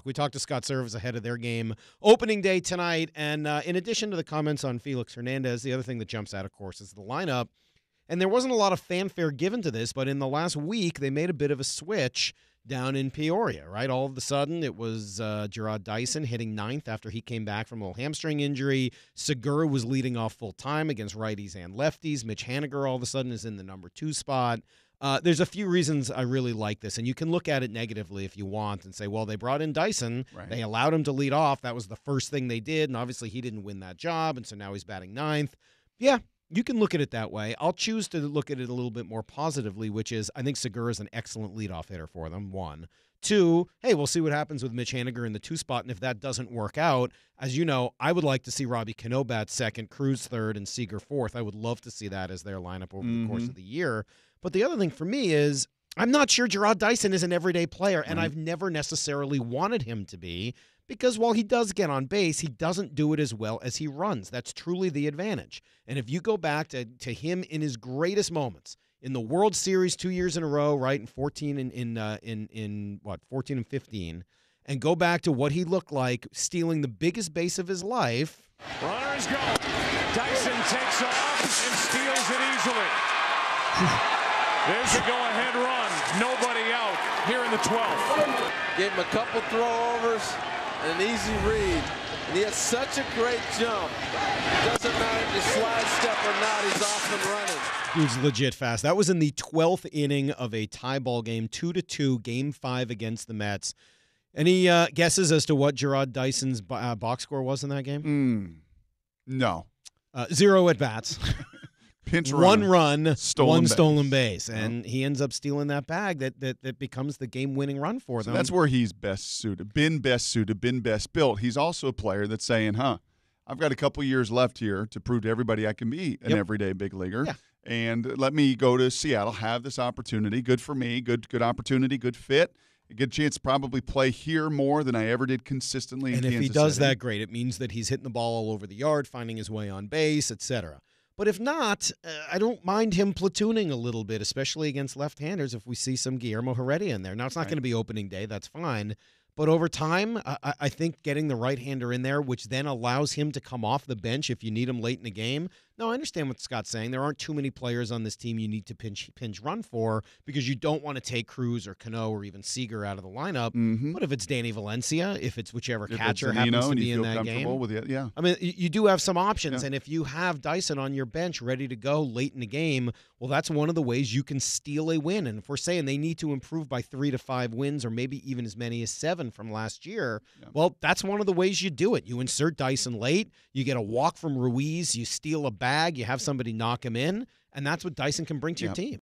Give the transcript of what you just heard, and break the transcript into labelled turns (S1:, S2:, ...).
S1: We talked to Scott Servais ahead of their game opening day tonight, and in addition to the comments on Felix Hernandez, the other thing that jumps out, of course, is the lineup. And there wasn't a lot of fanfare given to this, but in the last week, they made a bit of a switch down in Peoria, right? All of a sudden, it was Gerard Dyson hitting ninth after he came back from a little hamstring injury. Segura was leading off full-time against righties and lefties. Mitch Haniger all of a sudden is in the number 2 spot. There's a few reasons I really like this, and you can look at it negatively if you want and say, well, they brought in Dyson.
S2: Right.
S1: They allowed him to lead off. That was the first thing they did, and obviously he didn't win that job, and so now he's batting ninth. Yeah, you can look at it that way. I'll choose to look at it a little bit more positively, which is I think Segura is an excellent leadoff hitter for them, 1. 2, hey, we'll see what happens with Mitch Haniger in the 2 spot, and if that doesn't work out, as you know, I would like to see Robbie Cano bat second, Cruz third, and Seager fourth. I would love to see that as their lineup over the course of the year. But the other thing for me is I'm not sure Gerard Dyson is an everyday player, and I've never necessarily wanted him to be because while he does get on base, he doesn't do it as well as he runs. That's truly the advantage. And if you go back to him in his greatest moments, in the World Series 2 years in a row, right, in 14 and 15, and go back to what he looked like stealing the biggest base of his life.
S3: Runners go. Dyson takes off and steals it easily. There's a go-ahead run. Nobody out here in the 12th.
S4: Gave him a couple throwovers and an easy read. And he has such a great jump. Doesn't matter if you slide step or not, he's off and running.
S1: Dude's legit fast. That was in the 12th inning of a tie ball game, 2-2, Game 5 against the Mets. Any guesses as to what Gerard Dyson's box score was in that game?
S2: No.
S1: 0 at-bats.
S2: Pinch
S1: one run, one
S2: stolen
S1: base. And he ends up stealing that bag that becomes the game-winning run for them.
S2: That's where he's best suited, been best built. He's also a player that's saying, I've got a couple years left here to prove to everybody I can be an everyday big leaguer.
S1: Yeah.
S2: And let me go to Seattle, have this opportunity. Good for me, good opportunity, good fit. A good chance to probably play here more than I ever did consistently in Kansas City.
S1: And if he does that, great. It means that he's hitting the ball all over the yard, finding his way on base, etc. But if not, I don't mind him platooning a little bit, especially against left-handers if we see some Guillermo Heredia in there. Now, it's not going to be opening day. That's fine. But over time, I think getting the right-hander in there, which then allows him to come off the bench if you need him late in the game. No, I understand what Scott's saying. There aren't too many players on this team you need to pinch run for because you don't want to take Cruz or Cano or even Seager out of the lineup. But if it's Danny Valencia, if it's whichever catcher happens to be in that game.
S2: With it, yeah.
S1: I mean, you do have some options, and if you have Dyson on your bench ready to go late in the game, well, that's one of the ways you can steal a win. And if we're saying they need to improve by 3 to 5 wins or maybe even as many as 7 from last year, well, that's one of the ways you do it. You insert Dyson late, you get a walk from Ruiz, you steal a bag, you have somebody knock him in, and that's what Dyson can bring to your team.